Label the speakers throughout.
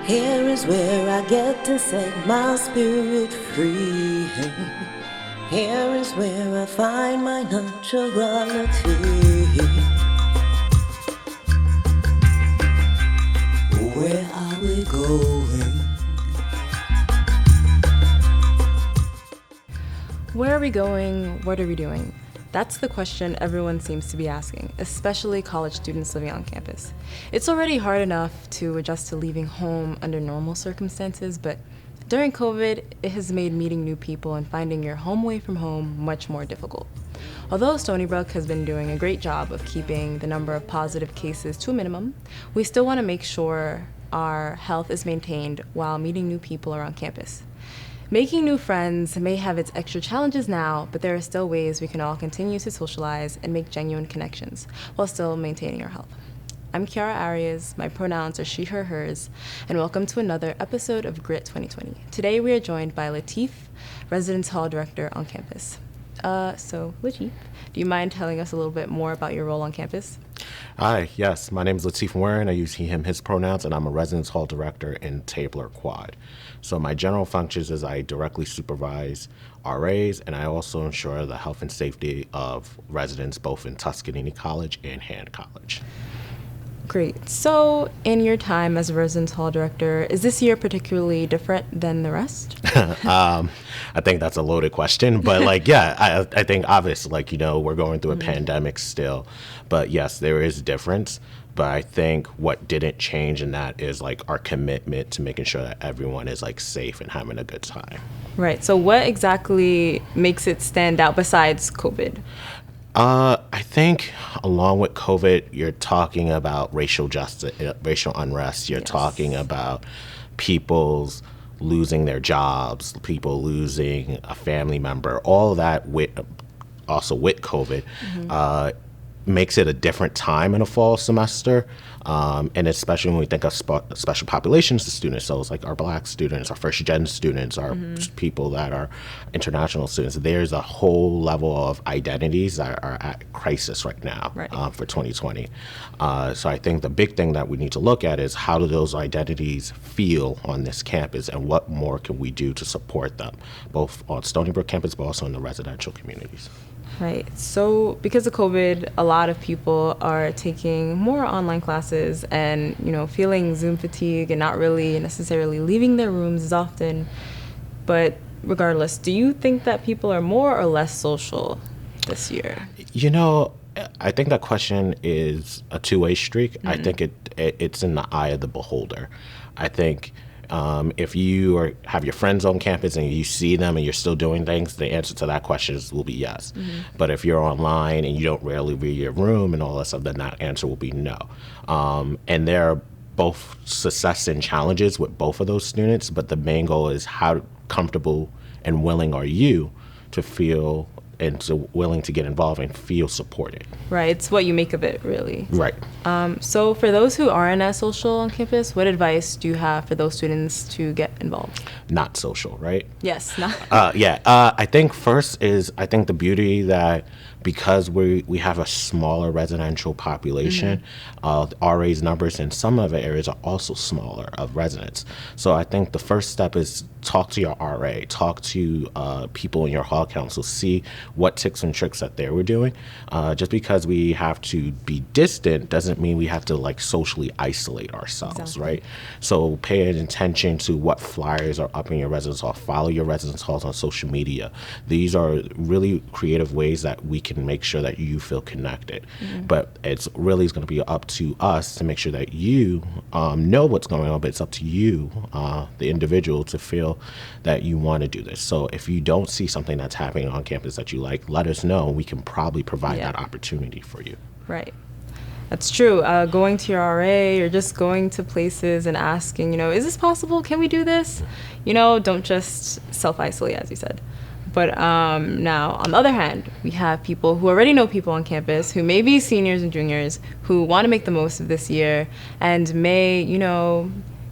Speaker 1: Here is where I get to set my spirit free. Here is where I find my naturality. Where are we going?
Speaker 2: Where are we going? What are we doing? That's the question everyone seems to be asking, especially college students living on campus. It's already hard enough to adjust to leaving home under normal circumstances, but during COVID, it has made meeting new people and finding your home away from home much more difficult. Although Stony Brook has been doing a great job of keeping the number of positive cases to a minimum, we still want to make sure our health is maintained while meeting new people around campus. Making new friends may have its extra challenges now, but there are still ways we can all continue to socialize and make genuine connections while still maintaining our health. I'm Kiara Arias, my pronouns are she, her, hers, and welcome to another episode of Grit 2020. Today we are joined by Latif, Residence Hall Director on campus. So Latif, do you mind telling us a little bit more about your role on campus?
Speaker 3: Hi, yes, my name is Latif Warren. I use he, him, his pronouns, and I'm a residence hall director in Tabler Quad. So my general functions is I directly supervise RAs, and I also ensure the health and safety of residents both in Tuscany College and Hand College.
Speaker 2: Great. So in your time as a residence hall director, is this year particularly different than the rest?
Speaker 3: I think that's a loaded question, but I think obviously, we're going through a pandemic still, but yes, there is a difference. But I think what didn't change in that is our commitment to making sure that everyone is safe and having a good time.
Speaker 2: Right. So what exactly makes it stand out besides COVID?
Speaker 3: I think along with COVID, you're talking about racial justice, racial unrest. You're talking about people's losing their jobs, people losing a family member, all of that also with COVID. Makes it a different time in a fall semester, and especially when we think of special populations of students, so it's our Black students, our first-gen students, our people that are international students. There's a whole level of identities that are at crisis right now for 2020. So I think the big thing that we need to look at is how do those identities feel on this campus, and what more can we do to support them, both on Stony Brook campus, but also in the residential communities.
Speaker 2: Right. So because of COVID, a lot of people are taking more online classes and, feeling Zoom fatigue and not really necessarily leaving their rooms as often. But regardless, do you think that people are more or less social this year?
Speaker 3: I think that question is a two-way streak. I think it's in the eye of the beholder. I think if you have your friends on campus and you see them and you're still doing things, the answer to that question will be yes. But if you're online and you don't really read your room and all that stuff, then that answer will be no. And there are both success and challenges with both of those students, but the main goal is how comfortable and willing are you to feel and so willing to get involved and feel supported.
Speaker 2: Right. It's what you make of it, really.
Speaker 3: Right.
Speaker 2: So for those who aren't as social on campus, what advice do you have for those students to get involved? Not
Speaker 3: social, right?
Speaker 2: Yes. Not.
Speaker 3: I think first is the beauty that because we have a smaller residential population, RA's numbers in some of the areas are also smaller of residents. So I think the first step is talk to your RA, talk to people in your hall council, see what tips and tricks that they were doing. Just because we have to be distant doesn't mean we have to socially isolate ourselves, right? So pay attention to what flyers are up in your residence hall. Follow your residence halls on social media. These are really creative ways that we can make sure that you feel connected. But it's really going to be up to us to make sure that you know what's going on, but it's up to you, the individual, to feel that you want to do this. So if you don't see something that's happening on campus that you like, let us know. We can probably provide that opportunity for you.
Speaker 2: Right. That's true. Going to your RA or just going to places and asking, is this possible? Can we do this? Don't just self-isolate, as you said. But now, on the other hand, we have people who already know people on campus, who may be seniors and juniors, who want to make the most of this year and may,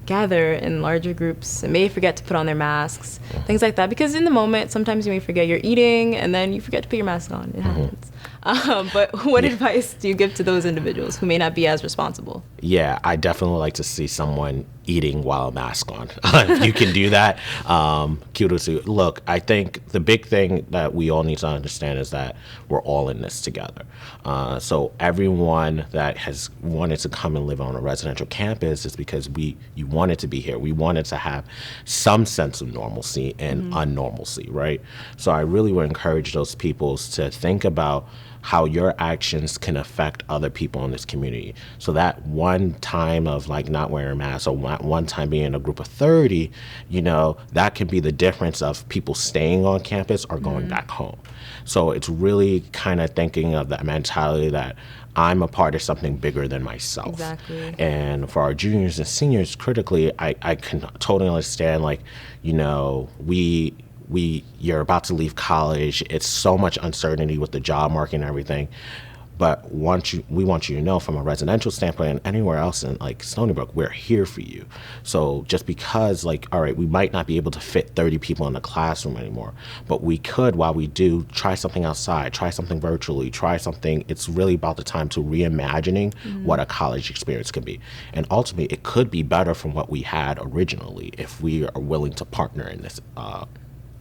Speaker 2: gather in larger groups and may forget to put on their masks, things like that. Because in the moment, sometimes you may forget you're eating and then you forget to put your mask on. It happens. But what advice do you give to those individuals who may not be as responsible?
Speaker 3: Yeah, I definitely like to see someone eating while a mask on. If you can do that, kudos to you. Look, I think the big thing that we all need to understand is that we're all in this together. So everyone that has wanted to come and live on a residential campus is because you wanted to be here. We wanted to have some sense of normalcy and unnormalcy, right? So I really would encourage those people to think about how your actions can affect other people in this community. So that one time of like not wearing masks or one time being in a group of 30, that can be the difference of people staying on campus or going back home. So it's really kind of thinking of that mentality that I'm a part of something bigger than myself.
Speaker 2: Exactly.
Speaker 3: And for our juniors and seniors, critically, I can totally understand, you're about to leave college. It's so much uncertainty with the job market and everything. But we want you to know from a residential standpoint and anywhere else in like Stony Brook, we're here for you. So just because all right, we might not be able to fit 30 people in the classroom anymore, but we could, while we do, try something outside, try something virtually, try something. It's really about the time to reimagining what a college experience can be. And ultimately, it could be better from what we had originally if we are willing to partner in this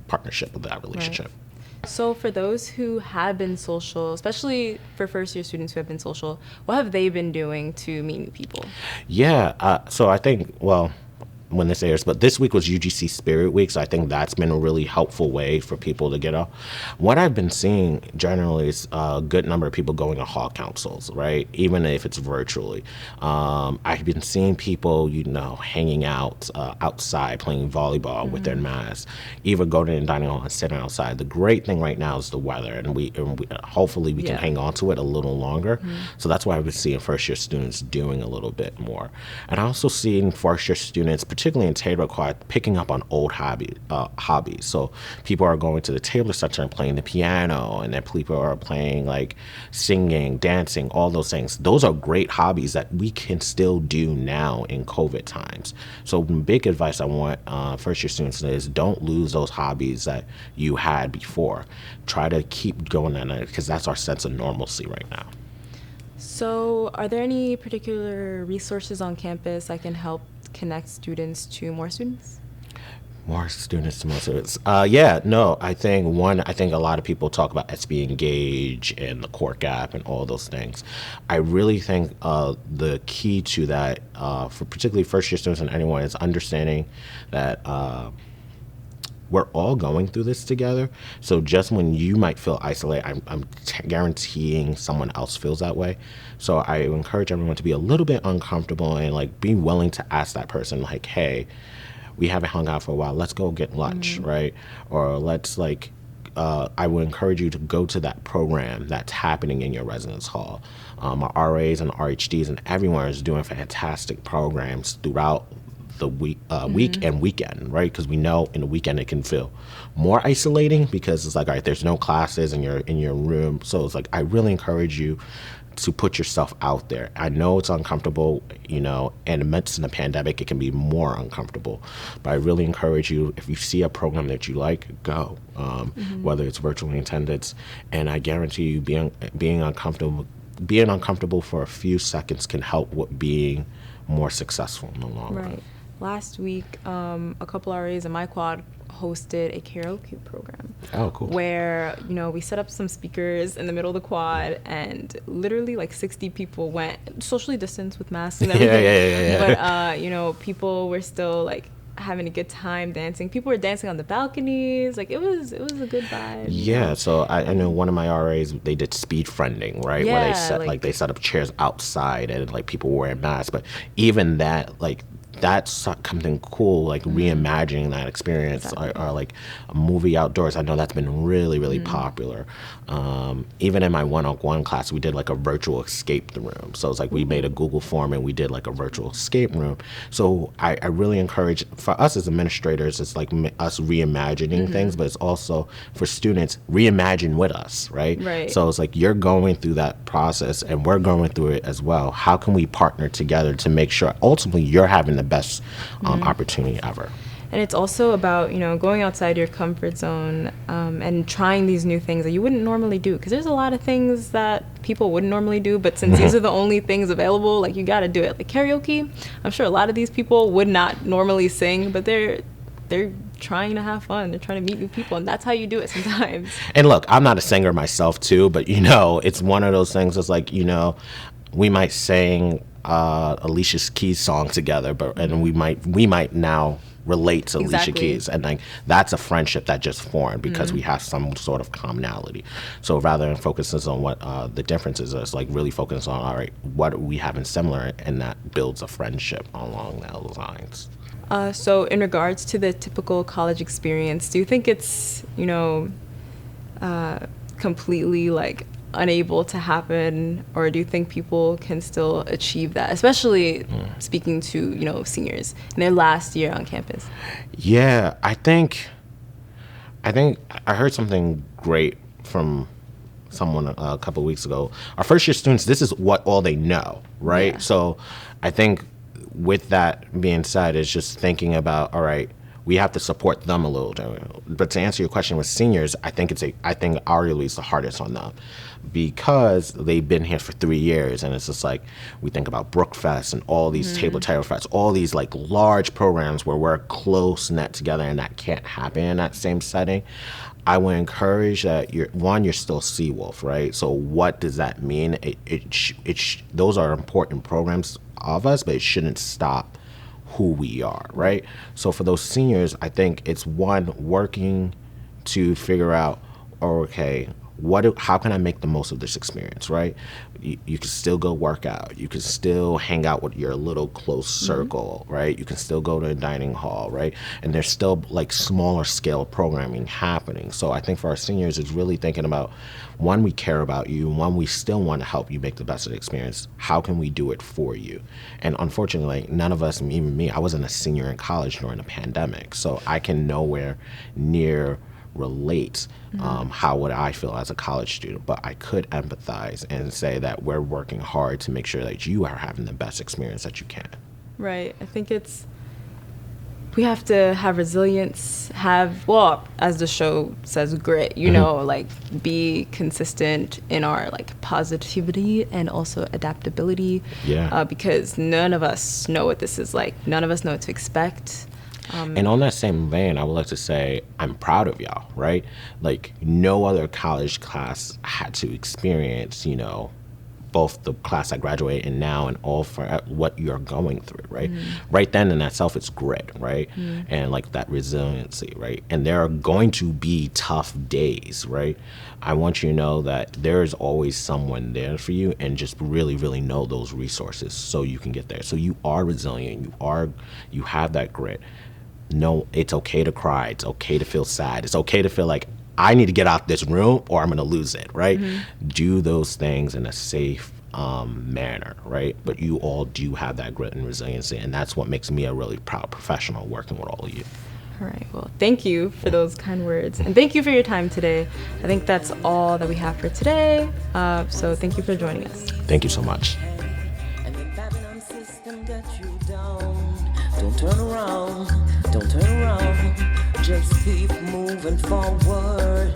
Speaker 3: partnership with that relationship.
Speaker 2: Right. So for those who have been social, especially for first-year students who have been social, what have they been doing to meet new people?
Speaker 3: Yeah, so I think, when this airs, but this week was UGC Spirit Week, so I think that's been a really helpful way for people to get off. What I've been seeing generally is a good number of people going to hall councils, right? Even if it's virtually. I've been seeing people, hanging out outside, playing volleyball with their masks, even going to the dining hall and sitting outside. The great thing right now is the weather, and we hopefully we can hang on to it a little longer. So that's why I've been seeing first-year students doing a little bit more. And I also seen first-year students, particularly in Taylor Quad, picking up on old hobbies. So people are going to the Taylor Center and playing the piano, and then people are playing singing, dancing, all those things. Those are great hobbies that we can still do now in COVID times. So big advice I want first year students is don't lose those hobbies that you had before. Try to keep going on it because that's our sense of normalcy right now.
Speaker 2: So are there any particular resources on campus that can help connect students to more students?
Speaker 3: More students to more students. I think a lot of people talk about SB Engage and the Cork app and all those things. I really think the key to that, for particularly first year students and anyone, is understanding that we're all going through this together. So just when you might feel isolated, I'm guaranteeing someone else feels that way. So I encourage everyone to be a little bit uncomfortable and be willing to ask that person, hey, we haven't hung out for a while. Let's go get lunch, right? Or let's I would encourage you to go to that program that's happening in your residence hall. Our RAs and RHDs and everyone is doing fantastic programs throughout the week and weekend, right? Because we know in the weekend it can feel more isolating because it's all right, there's no classes and you're in your room. So it's I really encourage you to put yourself out there. I know it's uncomfortable, and amidst in the pandemic, it can be more uncomfortable. But I really encourage you, if you see a program that you like, go, whether it's virtual attendance. And I guarantee you being uncomfortable for a few seconds can help with being more successful in the long run.
Speaker 2: Last week, a couple RAs in my quad hosted a karaoke program.
Speaker 3: Oh, cool.
Speaker 2: Where, we set up some speakers in the middle of the quad and literally 60 people went socially distanced with masks and everything.
Speaker 3: Yeah.
Speaker 2: But, people were still having a good time dancing. People were dancing on the balconies. It was a good vibe.
Speaker 3: Yeah, so I know one of my RAs, they did speed friending, right?
Speaker 2: Yeah,
Speaker 3: where they they set up chairs outside and people were wearing masks. But even that, that's something cool, reimagining that experience. Exactly. Or a movie outdoors. I know that's been really, really popular. Even in my one-on-one class, we did a virtual escape room. So it's we made a Google form and we did a virtual escape room. So I really encourage, for us as administrators, it's us reimagining things, but it's also for students, reimagine with us, right?
Speaker 2: Right.
Speaker 3: So it's you're going through that process and we're going through it as well. How can we partner together to make sure ultimately you're having the best opportunity ever?
Speaker 2: And it's also about, going outside your comfort zone and trying these new things that you wouldn't normally do. Because there's a lot of things that people wouldn't normally do, but since these are the only things available, like, you got to do it. Like karaoke, I'm sure a lot of these people would not normally sing, but they're trying to have fun. They're trying to meet new people, and that's how you do it sometimes.
Speaker 3: And look, I'm not a singer myself too, but it's one of those things that's like, we might sing Alicia Keys song together, and we might now relate to Alicia
Speaker 2: Exactly.
Speaker 3: Keys, and like that's a friendship that just formed because we have some sort of commonality. So rather than focusing on what the differences is, like really focus on, all right, what are we having similar, and that builds a friendship along those lines.
Speaker 2: So in regards to the typical college experience, do you think it's, completely like unable to happen, or do you think people can still achieve that, especially speaking to, seniors in their last year on campus?
Speaker 3: Yeah, I think I heard something great from someone a couple of weeks ago. Our first year students, this is all they know, right?
Speaker 2: Yeah.
Speaker 3: So I think with that being said, it's just thinking about, all right, we have to support them a little bit. But to answer your question with seniors, I think arguably it's the hardest on them because they've been here for 3 years, and it's just like we think about Brookfest and all these table title fests, all these like large programs where we're close knit together, and that can't happen in that same setting. I would encourage that you're still Seawolf, right? So what does that mean? Those are important programs of us, but it shouldn't stop who we are, right? So for those seniors, I think it's one, working to figure out, okay, how can I make the most of this experience, right? You can still go work out. You can still hang out with your little close circle, right? You can still go to a dining hall, right? And there's still like smaller scale programming happening. So I think for our seniors, it's really thinking about, one, we care about you. One, we still want to help you make the best of the experience. How can we do it for you? And unfortunately, none of us, even me, I wasn't a senior in college during the pandemic. So I can nowhere near relate how would I feel as a college student, but I could empathize and say that we're working hard to make sure that you are having the best experience that you can.
Speaker 2: Right. I think we have to have resilience, as the show says, grit, like be consistent in our like positivity and also adaptability.
Speaker 3: Yeah.
Speaker 2: Because none of us know what this is like. None of us know what to expect.
Speaker 3: And on that same vein, I would like to say I'm proud of y'all, right? Like no other college class had to experience, both the class I graduated in now and all for what you're going through, right? Right then in that self, it's grit, right? And like that resiliency, right? And there are going to be tough days, right? I want you to know that there is always someone there for you, and just really, really know those resources so you can get there. So you are resilient. You have that grit. No, it's okay to cry. It's okay to feel sad. It's okay to feel like I need to get out this room or I'm going to lose it, right? Do those things in a safe manner, right? But you all do have that grit and resiliency, and that's what makes me a really proud professional working with all of you.
Speaker 2: All right. Well, thank you for those kind words. And thank you for your time today. I think that's all that we have for today. So thank you for joining us.
Speaker 3: Thank you so much.
Speaker 1: And the Babylon system got you down. Don't turn around, don't turn around. Just keep moving forward.